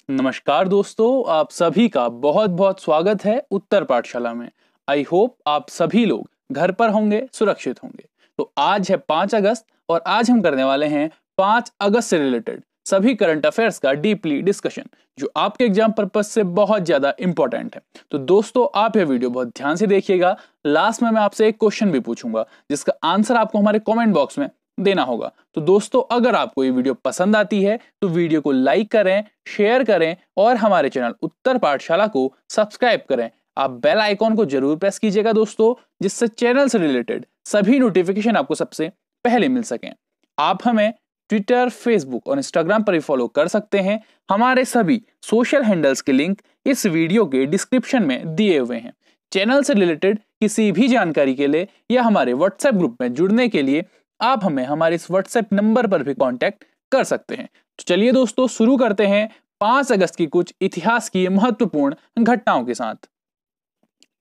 नमस्कार दोस्तों, आप सभी का बहुत बहुत स्वागत है उत्तर पाठशाला में। आई होप आप सभी लोग घर पर होंगे, सुरक्षित होंगे। तो आज है 5 अगस्त और आज हम करने वाले हैं 5 अगस्त से रिलेटेड सभी करंट अफेयर्स का डीपली डिस्कशन, जो आपके एग्जाम पर्पज से बहुत ज्यादा इंपॉर्टेंट है। तो दोस्तों, आप यह वीडियो बहुत ध्यान से देखिएगा। लास्ट में मैं आपसे एक क्वेश्चन भी पूछूंगा जिसका आंसर आपको हमारे कॉमेंट बॉक्स में देना होगा। तो दोस्तों, अगर आपको ये वीडियो पसंद आती है तो वीडियो को लाइक करें, शेयर करें और हमारे चैनल उत्तर पाठशाला को सब्सक्राइब करें। आप बेल आइकॉन को जरूर प्रेस कीजिएगा दोस्तों, जिससे चैनल से रिलेटेड सभी नोटिफिकेशन आपको सबसे पहले मिल सकें। आप हमें ट्विटर, फेसबुक और इंस्टाग्राम पर भी फॉलो कर सकते हैं। हमारे सभी सोशल हैंडल्स के लिंक इस वीडियो के डिस्क्रिप्शन में दिए हुए हैं। चैनल से रिलेटेड किसी भी जानकारी के लिए या हमारे व्हाट्सएप ग्रुप में जुड़ने के लिए आप हमें हमारे इस व्हाट्सएप नंबर पर भी कांटेक्ट कर सकते हैं। तो चलिए दोस्तों, शुरू करते हैं 5 अगस्त की कुछ इतिहास की महत्वपूर्ण घटनाओं के साथ।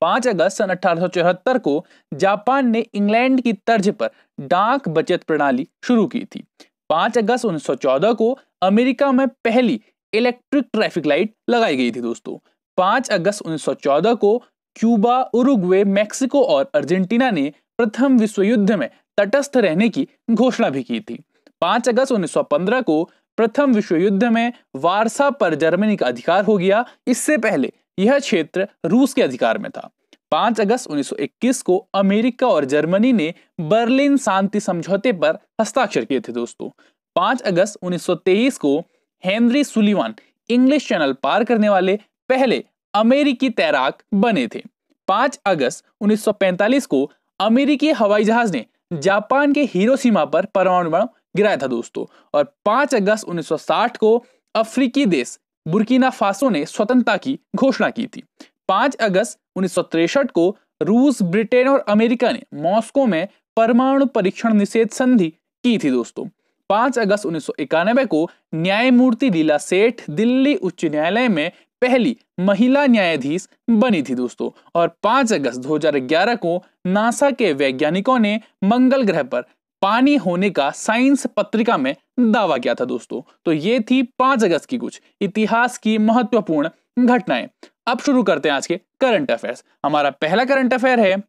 5 अगस्त सन 1874 को जापान ने इंग्लैंड की तर्ज पर डाक बचत प्रणाली शुरू की थी। 5 अगस्त 1914 को अमेरिका में पहली इलेक्ट्रिक ट्रैफिक लाइट लगाई गई थी दोस्तों। 5 अगस्त 1914 को क्यूबा, उरुग्वे, मेक्सिको और अर्जेंटीना ने प्रथम विश्व युद्ध में तटस्थ रहने की घोषणा भी की थी। 5 अगस्त 1915 को प्रथम विश्व युद्ध में वारसा पर जर्मनी का अधिकार हो गया। इससे पहले यह क्षेत्र रूस के अधिकार में था। 5 अगस्त 1921 को अमेरिका और जर्मनी ने बर्लिन शांति समझौते पर हस्ताक्षर किए थे दोस्तों। 5 अगस्त 1923 को हेनरी सुलिवान इंग्लिश चैनल पार करने वाले पहले अमेरिकी तैराक बने थे। 5 अगस्त 1945 को अमेरिकी हवाई जहाज ने जापान के हिरोशिमा पर परमाणु बम गिराया था दोस्तों। और 5 अगस्त 1960 को अफ्रीकी देश बुर्किना फासो ने स्वतंत्रता की घोषणा की थी। 5 अगस्त 1963 को रूस, ब्रिटेन और अमेरिका ने मॉस्को में परमाणु परीक्षण निषेध संधि की थी दोस्तों। 5 अगस्त 1991 को न्यायमूर्ति लीला सेठ दिल्ली उच्च न्यायालय में पहली महिला न्यायाधीश बनी थी दोस्तों। और 5 अगस्त 2011 को नासा के वैज्ञानिकों ने मंगल ग्रह पर पानी होने का साइंस पत्रिका में दावा किया था दोस्तों। तो ये थी 5 अगस्त की कुछ इतिहास की महत्वपूर्ण घटनाएं। अब शुरू करते हैं आज के करंट अफेयर्स। हमारा पहला करंट अफेयर है,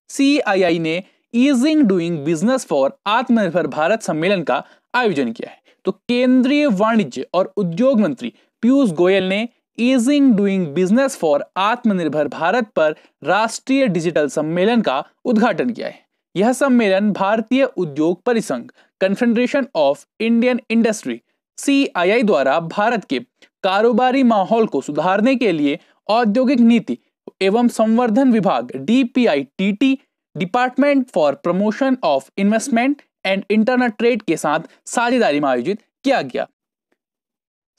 CII ने ईजिंग डूइंग बिजनेस फॉर आत्मनिर्भर भारत सम्मेलन का आयोजन किया है। तो केंद्रीय वाणिज्य और उद्योग मंत्री पीयूष गोयल ने ईजिंग डूइंग बिजनेस फॉर आत्मनिर्भर भारत पर राष्ट्रीय डिजिटल सम्मेलन का उद्घाटन किया है। यह सम्मेलन भारतीय उद्योग परिसंघ, confederation of Indian industry, CII द्वारा भारत के कारोबारी माहौल को सुधारने के लिए औद्योगिक नीति एवं संवर्धन विभाग DPITT, department for promotion of investment and internet trade के साथ साझेदारी में आयोजित किया गया।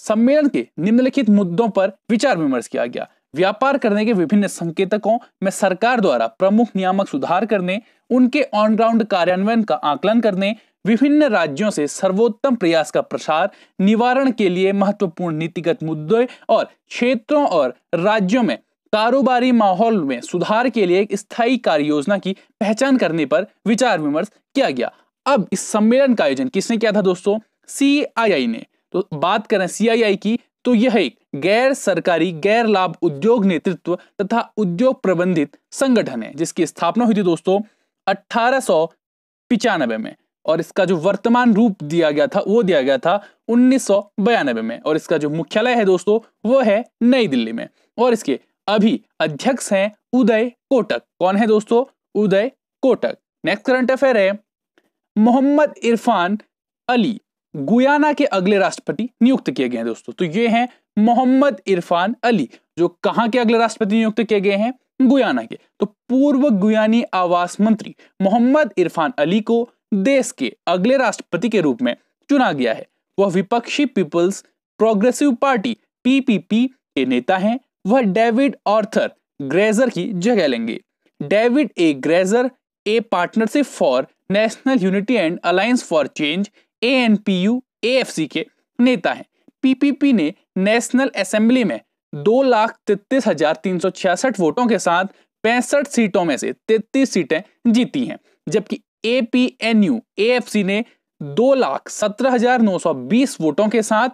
सम्मेलन के निम्नलिखित मुद्दों पर विचार विमर्श किया गया। व्यापार करने के विभिन्न संकेतकों में सरकार द्वारा प्रमुख नियामक सुधार करने, उनके ऑन ग्राउंड कार्यान्वयन का आकलन करने, विभिन्न राज्यों से सर्वोत्तम प्रयास का प्रसार, निवारण के लिए महत्वपूर्ण नीतिगत मुद्दे और क्षेत्रों और राज्यों में कारोबारी माहौल में सुधार के लिए एक स्थायी कार्य योजना की पहचान करने पर विचार विमर्श किया गया। अब इस सम्मेलन का आयोजन किसने किया था दोस्तों? CII ने। तो बात करें CII की, तो यह एक गैर सरकारी, गैर लाभ उद्योग नेतृत्व तथा उद्योग प्रबंधित संगठन है, जिसकी स्थापना हुई थी दोस्तों 1895 में। और इसका जो वर्तमान रूप दिया गया था वो दिया गया था 1992 में। और इसका जो मुख्यालय है दोस्तों वो है नई दिल्ली में। और इसके अभी अध्यक्ष हैं उदय कोटक। कौन है दोस्तों? Uday Kotak. Next current affair है, मोहम्मद इरफान अली गुयाना के अगले राष्ट्रपति नियुक्त किए गए हैं दोस्तों। तो ये हैं मोहम्मद इरफान अली, जो कहां के अगले राष्ट्रपति नियुक्त किए गए हैं? गुयाना के। तो पूर्व गुयानी आवास मंत्री मोहम्मद इरफान अली को देश के अगले राष्ट्रपति के रूप में चुना गया है। वह विपक्षी पीपल्स प्रोग्रेसिव पार्टी PPP के नेता हैं। वह डेविड आर्थर ग्रेजर की जगह लेंगे। David A grazer A partnership for national unity and alliance for change ANPU AFC के नेता हैं। PPP ने नेशनल असेंबली में 2,33,366 वोटों के साथ 65 सीटों में से 33 सीटें जीती हैं, जबकि APNU AFC ने 2,17,920 वोटों के साथ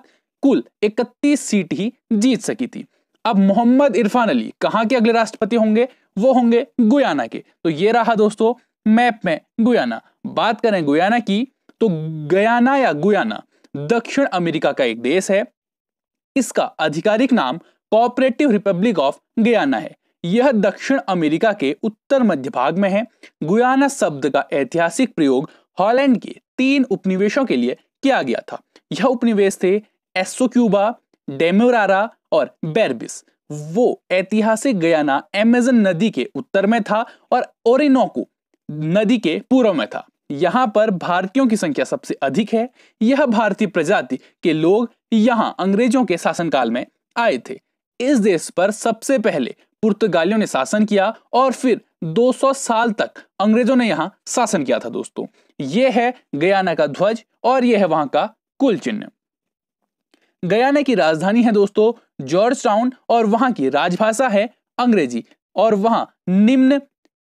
कुल 31 सीट ही जीत सकी थी। अब मोहम्मद इरफान अली कहां के अगले राष्ट्रपति होंगे? वो होंगे गुयाना के। तो ये रहा दोस्तों मैप में गुयाना। बात करें गुयाना की तो गयाना या गुयाना दक्षिण अमेरिका का एक देश है। इसका आधिकारिक नाम कोऑपरेटिव रिपब्लिक ऑफ गयाना है। यह दक्षिण अमेरिका के उत्तर मध्य भाग में है। गुयाना शब्द का ऐतिहासिक प्रयोग हॉलैंड के 3 उपनिवेशों के लिए किया गया था। यह उपनिवेश थे एस्सोक्यूबा, डेमोरारा और बेरबिस। वो ऐतिहासिक गयाना अमेज़न नदी के उत्तर में था और ओरिनोको नदी के पूर्व में था। यहाँ पर भारतीयों की संख्या सबसे अधिक है। यह भारतीय प्रजाति के लोग यहाँ अंग्रेजों के शासनकाल में आए थे। इस देश पर सबसे पहले पुर्तगालियों ने शासन किया और फिर 200 साल तक अंग्रेजों ने यहाँ शासन किया था दोस्तों। यह है गयाना का ध्वज और यह है वहां का कुल चिन्ह। गयाना की राजधानी है दोस्तों जॉर्ज टाउन और वहां की राजभाषा है अंग्रेजी और वहां निम्न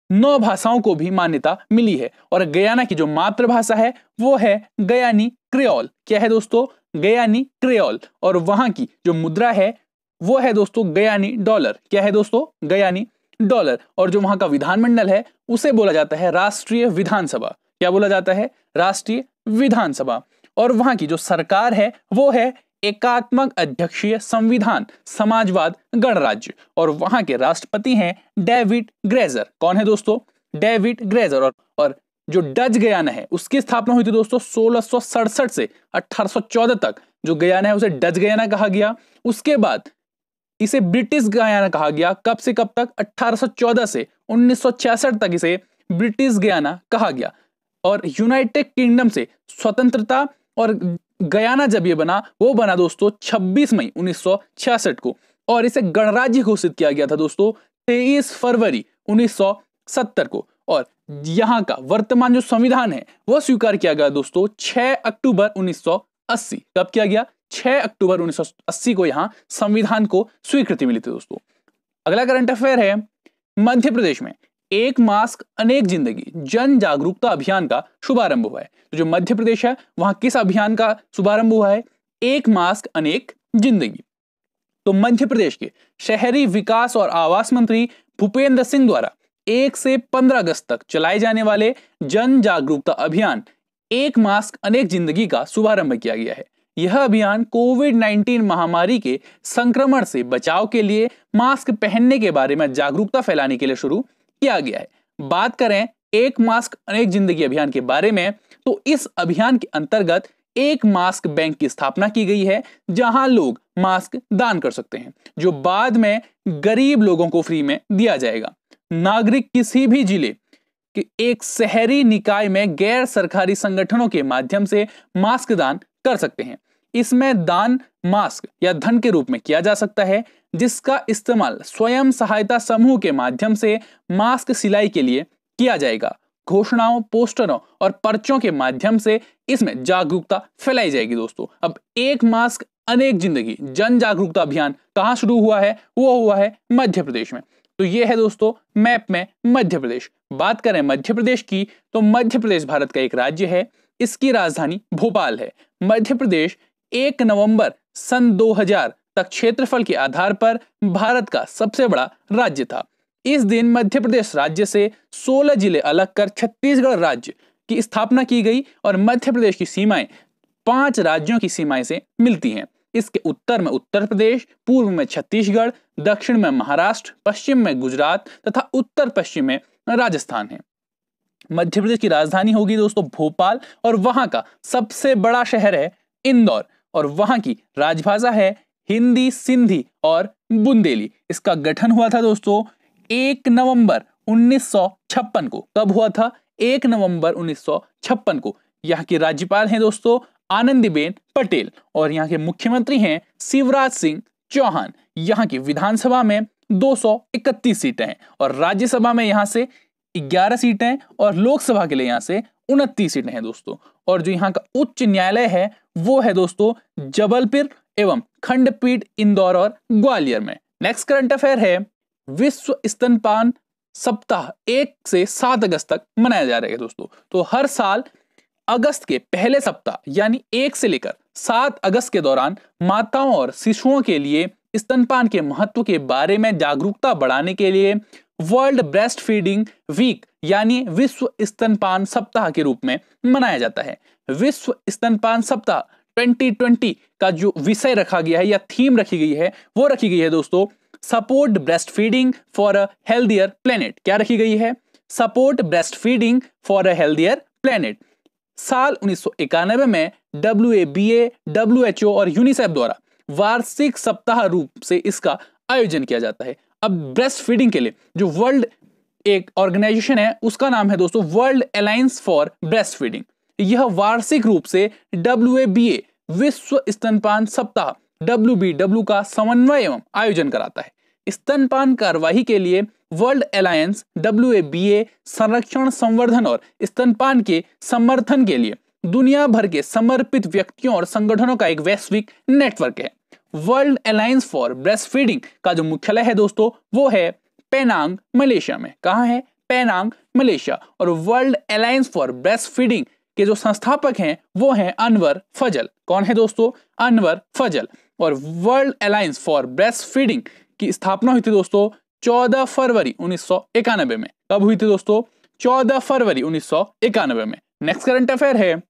9 भाषाओं को भी मान्यता मिली है। और गयाना की जो मातृभाषा है वो है गयानी क्रेओल। क्या है दोस्तों? गयानी क्रेओल। और वहां की जो मुद्रा है वो है दोस्तों गयानी डॉलर। क्या है दोस्तों? गयानी डॉलर। और जो वहां का विधानमंडल है उसे बोला जाता है राष्ट्रीय विधानसभा। क्या बोला जाता है? राष्ट्रीय विधानसभा। और वहां की जो सरकार है वो है एकात्मक अध्यक्षीय संविधान समाजवाद गणराज्य। और वहां के राष्ट्रपति हैं डेविड ग्रेजर। कौन है दोस्तों? David grazer. और जो डच गयाना है उसकी स्थापना हुई थी दोस्तों 1667 से 1814 तक। जो गयाना है उसे डच गयाना कहा गया। उसके बाद इसे ब्रिटिश गयाना कहा गया। कब से कब तक? 1814 से 1966 तक इसे ब्रिटिश गयाना कहा गया। और यूनाइटेड किंगडम से स्वतंत्रता और गयाना जब ये बना वो बना दोस्तों 26 मई 1966 को। और इसे गणराज्य घोषित किया गया था दोस्तों 23 फरवरी 1970 को। और यहाँ का वर्तमान जो संविधान है वो स्वीकार किया गया दोस्तों 6 अक्टूबर 1980। कब किया गया? 6 अक्टूबर 1980 को यहाँ संविधान को स्वीकृति मिली थी दोस्तों। अगला करंट अफेयर है मध्य प्रदेश में एक मास्क अनेक जिंदगी जन जागरूकता अभियान का शुभारंभ हुआ है। तो जो मध्य प्रदेश है वहां किस अभियान का शुभारंभ हुआ है? एक मास्क अनेक जिंदगी। तो मध्य प्रदेश के शहरी विकास और आवास मंत्री भूपेंद्र सिंह द्वारा 1 से 15 अगस्त तक चलाए जाने वाले जन जागरूकता अभियान एक मास्क अनेक जिंदगी का शुभारंभ किया गया है। यह अभियान कोविड-19 महामारी के संक्रमण से बचाव के लिए मास्क पहनने के बारे में जागरूकता फैलाने के लिए शुरू किया गया है। बात करें एक मास्क अनेक जिंदगी अभियान के बारे में तो इस अभियान के अंतर्गत एक मास्क बैंक की स्थापना की गई है जहां लोग मास्क दान कर सकते हैं जो बाद में गरीब लोगों को फ्री में दिया जाएगा। नागरिक किसी भी जिले के एक शहरी निकाय में गैर सरकारी संगठनों के माध्यम से मास्क दान कर सकते हैं। इसमें दान मास्क या धन के रूप में किया जा सकता है जिसका इस्तेमाल स्वयं सहायता समूह के माध्यम से मास्क सिलाई के लिए किया जाएगा। घोषणाओं, पोस्टरों और पर्चों के माध्यम से इसमें जागरूकता फैलाई जाएगी दोस्तों। अब एक मास्क अनेक जिंदगी जन जागरूकता अभियान कहां शुरू हुआ है? वो हुआ है मध्य प्रदेश में। तो ये है दोस्तों मैप में मध्य प्रदेश। बात करें मध्य प्रदेश की तो मध्य प्रदेश भारत का एक राज्य है। इसकी राजधानी भोपाल है। मध्य प्रदेश 1 नवंबर सन 2000 तक क्षेत्रफल के आधार पर भारत का सबसे बड़ा राज्य था। इस दिन मध्य प्रदेश राज्य से 16 जिले अलग कर छत्तीसगढ़ राज्य की स्थापना की गई और मध्य प्रदेश की सीमाएं 5 राज्यों की सीमाएं से मिलती हैं। इसके उत्तर में उत्तर प्रदेश, पूर्व में छत्तीसगढ़, दक्षिण में महाराष्ट्र, पश्चिम में गुजरात तथा उत्तर पश्चिम में राजस्थान है। मध्य प्रदेश की राजधानी होगी दोस्तों भोपाल और वहां का सबसे बड़ा शहर है इंदौर और वहां की राजभाषा है हिंदी, सिंधी और बुंदेली। इसका गठन हुआ था दोस्तों 1 नवंबर 1956 को। कब हुआ था? 1 नवंबर 1956 को। यहाँ की राज्यपाल हैं दोस्तों आनंदीबेन पटेल और यहाँ के मुख्यमंत्री हैं शिवराज सिंह चौहान। यहाँ की विधानसभा में 231 सीटें हैं और राज्यसभा में यहाँ से 11 सीटें और लोकसभा के लिए यहाँ से 29 सीटें हैं दोस्तों। और जो यहाँ का उच्च न्यायालय है वो है दोस्तों जबलपुर एवं खंडपीठ इंदौर और ग्वालियर में। नेक्स्ट करंट अफेयर है विश्व स्तनपान सप्ताह 1 से 7 अगस्त तक मनाया जा रहा है दोस्तों। तो हर साल अगस्त के पहले सप्ताह यानी 1 से लेकर 7 अगस्त के दौरान माताओं और शिशुओं के लिए स्तनपान के महत्व के बारे में जागरूकता बढ़ाने के लिए वर्ल्ड ब्रेस्ट फीडिंग वीक यानी विश्व स्तनपान सप्ताह के रूप में मनाया जाता है। विश्व स्तनपान सप्ताह 2020 का जो विषय रखा गया है या थीम रखी गई है वो रखी गई है दोस्तों, support breast feeding for a healthier planet. क्या रखी गई है? Support breast feeding for a healthier planet. साल 1991 में WABA, WHO और यूनिसेफ द्वारा वार्षिक सप्ताह रूप से इसका आयोजन किया जाता है। अब ब्रेस्ट फीडिंग के लिए जो वर्ल्ड एक ऑर्गेनाइजेशन है उसका नाम है दोस्तों world alliance for breast feeding. यह वार्षिक रूप से WABA विश्व स्तनपान सप्ताह WBW का समन्वय एवं आयोजन कराता है। स्तनपान कार्यवाही के लिए वर्ल्ड अलायंस WABA संरक्षण, संवर्धन और स्तनपान के समर्थन के लिए दुनिया भर के समर्पित व्यक्तियों और संगठनों का एक वैश्विक नेटवर्क है। World alliance for breast feeding का जो मुख्यालय है दोस्तों वो है पेनांग, मलेशिया में। कहाँ है? Penang, Malaysia. और world alliance for breast feeding के जो संस्थापक हैं वो हैं अनवर फजल। कौन है दोस्तों? अनवर फजल। और world alliance for breast feeding की स्थापना हुई थी दोस्तों 14 फरवरी 1991 में। कब हुई थी दोस्तों? 14 फरवरी 1991 में। नेक्स्ट करंट अफेयर है,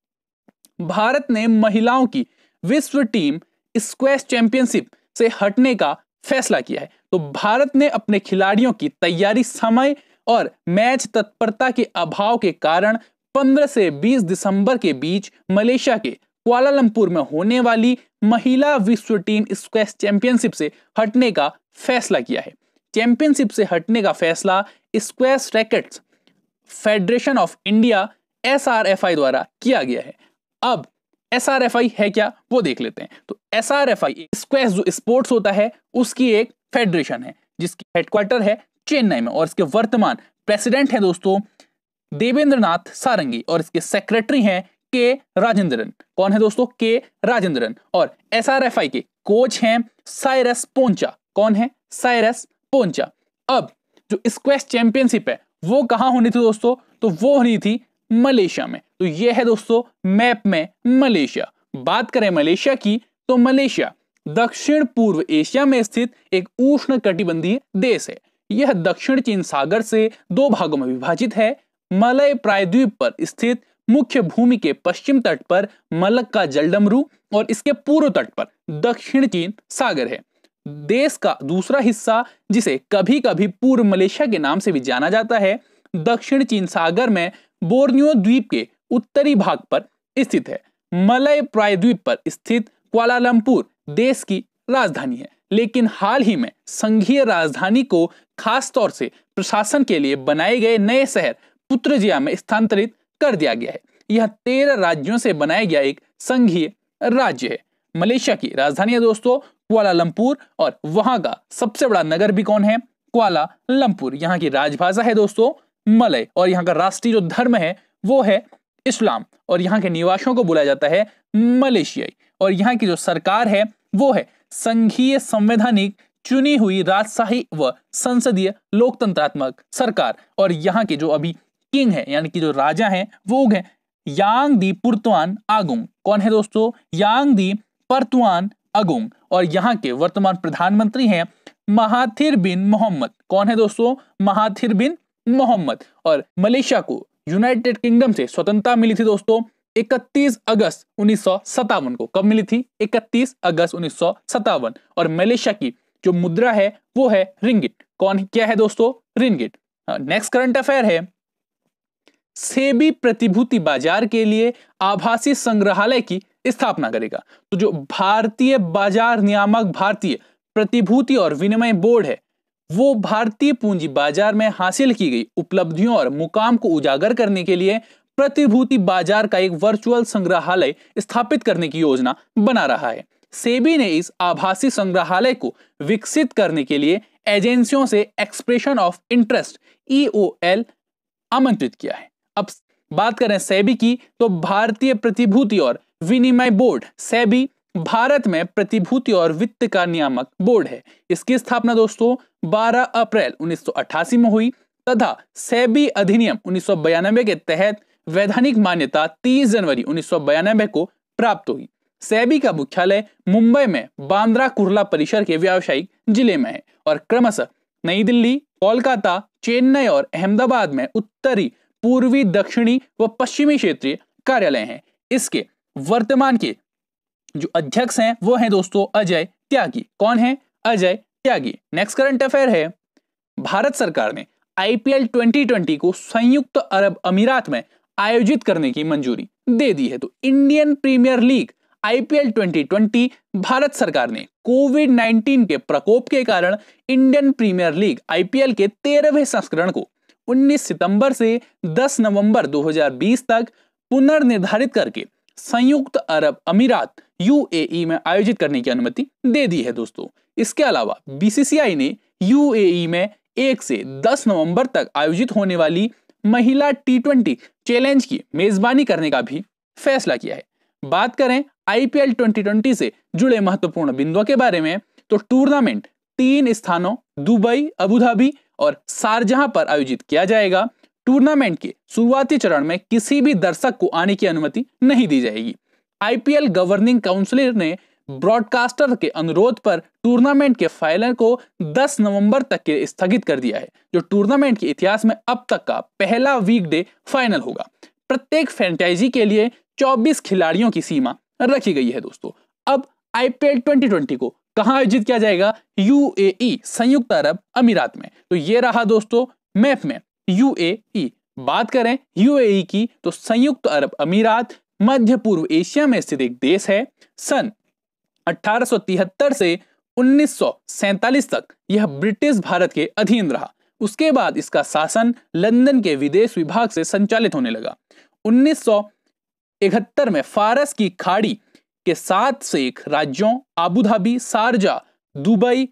भारत ने महिलाओं की विश्व टीम स्क्वैश चैंपियनशिप से हटने का फैसला किया है। तो भारत ने अपने खिलाड़ियों की तैयारी, समय और मैच तत्परता के अभाव के कारण 15 से 20 दिसंबर के बीच मलेशिया के कुआलालंपुर में होने वाली महिला विश्व टीम स्क्वैश चैंपियनशिप से हटने का फैसला किया है। चैंपियनशिप से हटने का फैसला squash rackets federation of India SRFI द्वारा किया गया है। अब SRFI है क्या वो देख लेते हैं। तो SRFI स्क्वैश जो स्पोर्ट्स होता है उसकी एक फेडरेशन है जिसकी हेडक्वार्टर है चेन्नई में और इसके वर्तमान प्रेसिडेंट है दोस्तों देवेंद्र नाथ सारंगी और इसके सेक्रेटरी हैं के राजेंद्रन। कौन है दोस्तों? के राजेंद्रन। और SRFI के कोच हैं साइरस पोंचा। कौन है? साइरस पोंचा। अब जो स्क्वैश चैंपियनशिप है वो कहां होनी थी दोस्तों? तो वो होनी थी मलेशिया में। तो ये है दोस्तों मैप में मलेशिया। बात करें मलेशिया की तो मलेशिया दक्षिण पूर्व एशिया में स्थित एक उष्ण कटिबंधीय देश है। यह दक्षिण चीन सागर से 2 भागों में विभाजित है। मलय प्रायद्वीप पर स्थित मुख्य भूमि के पश्चिम तट पर मलक्का जलडमरू और इसके पूर्व तट पर दक्षिण चीन सागर है। देश का दूसरा हिस्सा जिसे कभी कभी पूर्व मलेशिया के नाम से भी जाना जाता है, दक्षिण चीन सागर में बोर्नियो द्वीप के उत्तरी भाग पर स्थित है। मलय प्रायद्वीप पर स्थित कुआलालंपुर देश की राजधानी है, लेकिन हाल ही में संघीय राजधानी को खास तौर से प्रशासन के लिए बनाए गए नए शहर पुत्रजिया में स्थानांतरित कर दिया गया है। यह 13 राज्यों से बनाया गया एक संघीय राज्य है। मलेशिया की राजधानी है दोस्तों कुआलालंपुर और वहां का सबसे बड़ा नगर भी कौन है? कुआलालंपुर। यहाँ की राजभाषा है दोस्तों मलय और यहाँ का राष्ट्रीय जो धर्म है वो है इस्लाम और यहाँ के निवासियों को बुलाया जाता है मलेशियाई। और यहाँ की जो सरकार है वो है संघीय संवैधानिक चुनी हुई राजशाही व संसदीय लोकतंत्रात्मक सरकार। और यहाँ के जो अभी किंग है यानी कि जो राजा हैं वो है यांग दी पुर्तवान आगुंग। कौन है दोस्तों? यांग दी पर्तुआन अगुंग। और यहाँ के वर्तमान प्रधानमंत्री हैं महाथिर बिन मोहम्मद। कौन है दोस्तों? महाथिर बिन मोहम्मद। और मलेशिया को यूनाइटेड किंगडम से स्वतंत्रता मिली थी दोस्तों 31 अगस्त 1957 को। कब मिली थी? 31 अगस्त 1957। और मलेशिया की जो मुद्रा है वो है रिंगिट। कौन क्या है दोस्तों? रिंगिट। नेक्स्ट करंट अफेयर है, सेबी प्रतिभूति बाजार के लिए आभासी संग्रहालय की स्थापना करेगा। तो जो भारतीय बाजार नियामक भारतीय प्रतिभूति और विनिमय बोर्ड है वो भारतीय पूंजी बाजार में हासिल की गई उपलब्धियों और मुकाम को उजागर करने के लिए प्रतिभूति बाजार का एक वर्चुअल संग्रहालय स्थापित करने की योजना बना रहा है। सेबी ने इस आभासी संग्रहालय को विकसित करने के लिए एजेंसियों से एक्सप्रेशन ऑफ इंटरेस्ट EOL आमंत्रित किया है। अब बात करें सेबी की तो भारतीय प्रतिभूति और विनिमय बोर्ड सेबी भारत में प्रतिभूति और वित्त का नियामक बोर्ड है। इसकी स्थापना दोस्तों 12 अप्रैल 1988 में हुई तथा सेबी अधिनियम 1992 के तहत वैधानिक मान्यता 30 जनवरी 1992 को प्राप्त हुई। सेबी का मुख्यालय मुंबई में बांद्रा कुर्ला परिसर के व्यावसायिक जिले में है और क्रमशः नई दिल्ली, कोलकाता, चेन्नई और अहमदाबाद में उत्तरी, पूर्वी, दक्षिणी व पश्चिमी क्षेत्रीय कार्यालय हैं। इसके वर्तमान के जो अध्यक्ष हैं वो हैं दोस्तों अजय त्यागी। कौन है? Ajay Tyagi. Next current affair है, भारत सरकार ने आईपीएल 2020 को संयुक्त अरब अमीरात में आयोजित करने की मंजूरी दे दी है। तो Indian premier league IPL 2020 Bharat सरकार ने कोविड-19 के प्रकोप के कारण इंडियन प्रीमियर लीग आईपीएल के 13वें संस्करण को 19 सितंबर से 10 नवंबर 2020 तक पुनर्निर्धारित करके संयुक्त अरब अमीरात यूएई में आयोजित करने की अनुमति दे दी है दोस्तों। इसके अलावा बीसीसीआई ने यूएई में 1 से 10 नवंबर तक आयोजित होने वाली महिला टी20 चैलेंज की मेजबानी करने का भी फैसला किया है। बात करें आईपीएल 2020 से जुड़े महत्वपूर्ण बिंदुओं के बारे में, तो टूर्नामेंट 3 स्थानों दुबई, अबू धाबी और शारजाह पर आयोजित किया जाएगा। टूर्नामेंट के शुरुआती चरण में किसी भी दर्शक को आने की अनुमति नहीं दी जाएगी। आईपीएल गवर्निंग काउंसिल ने ब्रॉडकास्टर के अनुरोध पर टूर्नामेंट के फाइनल को 10 नवंबर तक के स्थगित कर दिया है, जो टूर्नामेंट के इतिहास में अब तक का पहला वीकडे फाइनल होगा। प्रत्येक फ्रेंचाइजी के लिए 24 खिलाड़ियों की सीमा रखी गई है दोस्तों। अब आईपीएल 2020 को कहां आयोजित किया जाएगा? यूएई, संयुक्त अरब अमीरात में। तो ये रहा दोस्तों मैप में यूएई। बात करें यूएई की, तो संयुक्त अरब अमीरात मध्य पूर्व एशिया में स्थित एक देश है। सन 1873 से 1947 तक यह ब्रिटिश भारत के अधीन रहा। उसके बाद इसका शासन लंदन के विदेश विभाग से संचालित होने लगा। 1971 में फारस की खाड़ी के 7 शेख राज्यों अबू धाबी, शारजा, दुबई,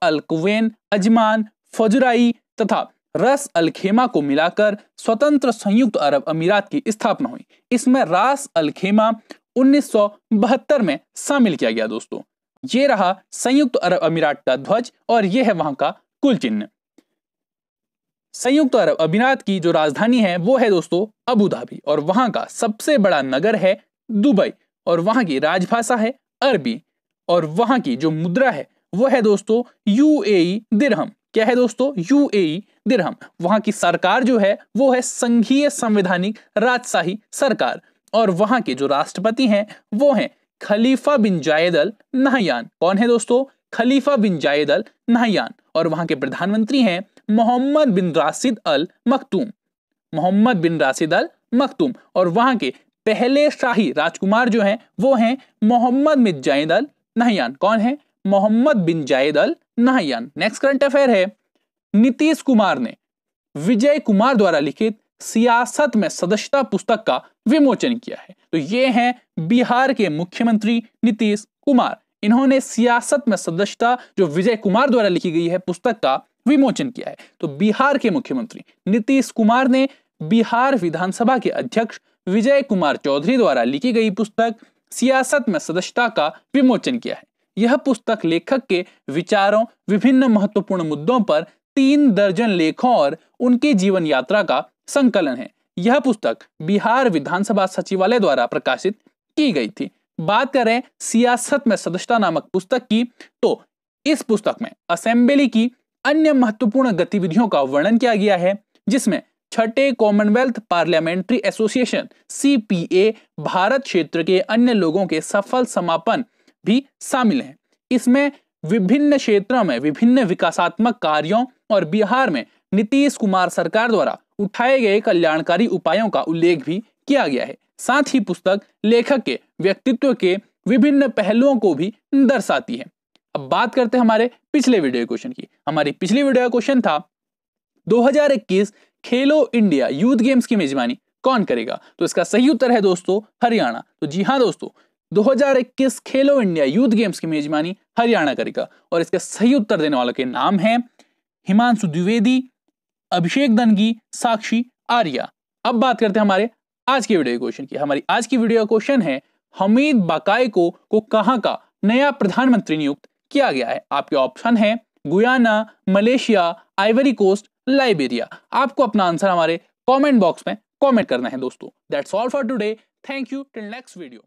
अल कुवैन, अजमान, फजुराई तथा रस अल खेमा को मिलाकर स्वतंत्र संयुक्त अरब अमीरात की स्थापना हुई। इसमें रास अल खेमा 1972 में शामिल किया गया दोस्तों। ये रहा संयुक्त अरब अमीरात का ध्वज और यह है वहां का कुल चिन्ह। संयुक्त अरब अमीरात की जो राजधानी है वो है दोस्तों अबू धाबी और वहां का सबसे बड़ा नगर है दुबई और वहां की राजभाषा है अरबी और वहां की जो मुद्रा है वो है दोस्तों यूएई दिरहम। क्या है दोस्तों? यूएई दिरहम। वहां की सरकार जो है वो है संघीय संवैधानिक राजशाही सरकार और वहां के जो राष्ट्रपति हैं वो हैं खलीफा बिन जायद अल नहयान। कौन है दोस्तों? खलीफा बिन जायद अल नहयान। और वहां के प्रधानमंत्री हैं मोहम्मद बिन राशिद अल मखतूम। मोहम्मद बिन राशिद अल मखतूम। और वहां के पहले शाही राजकुमार जो हैं वो हैं Mohammad bin Zayed Al Nahyan. कौन है? Mohammed bin Zayed Al Nahyan. Next current affair है, नीतीश कुमार ने विजय कुमार द्वारा लिखित सियासत में सदस्यता पुस्तक का विमोचन किया है। तो ये हैं बिहार के मुख्यमंत्री नीतीश कुमार। इन्होंने सियासत में सदस्यता जो विजय कुमार द्वारा लिखी गई है पुस्तक का विमोचन किया है। तो बिहार के मुख्यमंत्री नीतीश कुमार ने बिहार विधानसभा के अध्यक्ष विजय कुमार चौधरी द्वारा लिखी गई पुस्तक सियासत में सदस्यता का विमोचन किया है। यह पुस्तक लेखक के विचारों, विभिन्न महत्वपूर्ण मुद्दों पर 3 दर्जन लेखों और उनकी जीवन यात्रा का संकलन है। यह पुस्तक बिहार विधानसभा सचिवालय द्वारा प्रकाशित की गई थी। बात करें सियासत में सदस्यता नामक पुस्तक की, तो इस पुस्तक में असेंबली की अन्य महत्वपूर्ण गतिविधियों का वर्णन किया गया है, जिसमें 6ठे commonwealth parliamentary association CPA Bharat क्षेत्र के अन्य लोगों के सफल समापन भी शामिल हैं। इसमें विभिन्न क्षेत्रों में विभिन्न विकासात्मक कार्यों और बिहार में नीतीश कुमार सरकार द्वारा उठाए गए कल्याणकारी उपायों का उल्लेख भी किया गया है। साथ ही पुस्तक लेखक के व्यक्तित्व के विभिन्न पहलुओं को भी दर्शाती है। अब बात करते हैं हमारे पिछले वीडियो क्वेश्चन की। हमारी पिछली वीडियो क्वेश्चन था 2021 खेलो इंडिया यूथ गेम्स की मेजबानी कौन करेगा? तो इसका सही उत्तर है दोस्तों हरियाणा। तो जी हाँ दोस्तों, 2021 खेलो इंडिया यूथ गेम्स की मेजबानी हरियाणा करेगा और इसके सही उत्तर देने वालों के नाम हैं हिमांशु द्विवेदी, अभिषेक दनगी, साक्षी आर्या। अब बात करते हैं हमारे आज के वीडियो क्वेश्चन की। हमारी आज की वीडियो क्वेश्चन है हमीद बाकायको को कहां का नया प्रधानमंत्री नियुक्त किया गया है? आपके ऑप्शन है Guyana, Malaysia, Ivory Coast, Liberia. आपको अपना आंसर हमारे कमेंट बॉक्स में कमेंट करना है दोस्तों। That's all for today. Thank you. Till next video.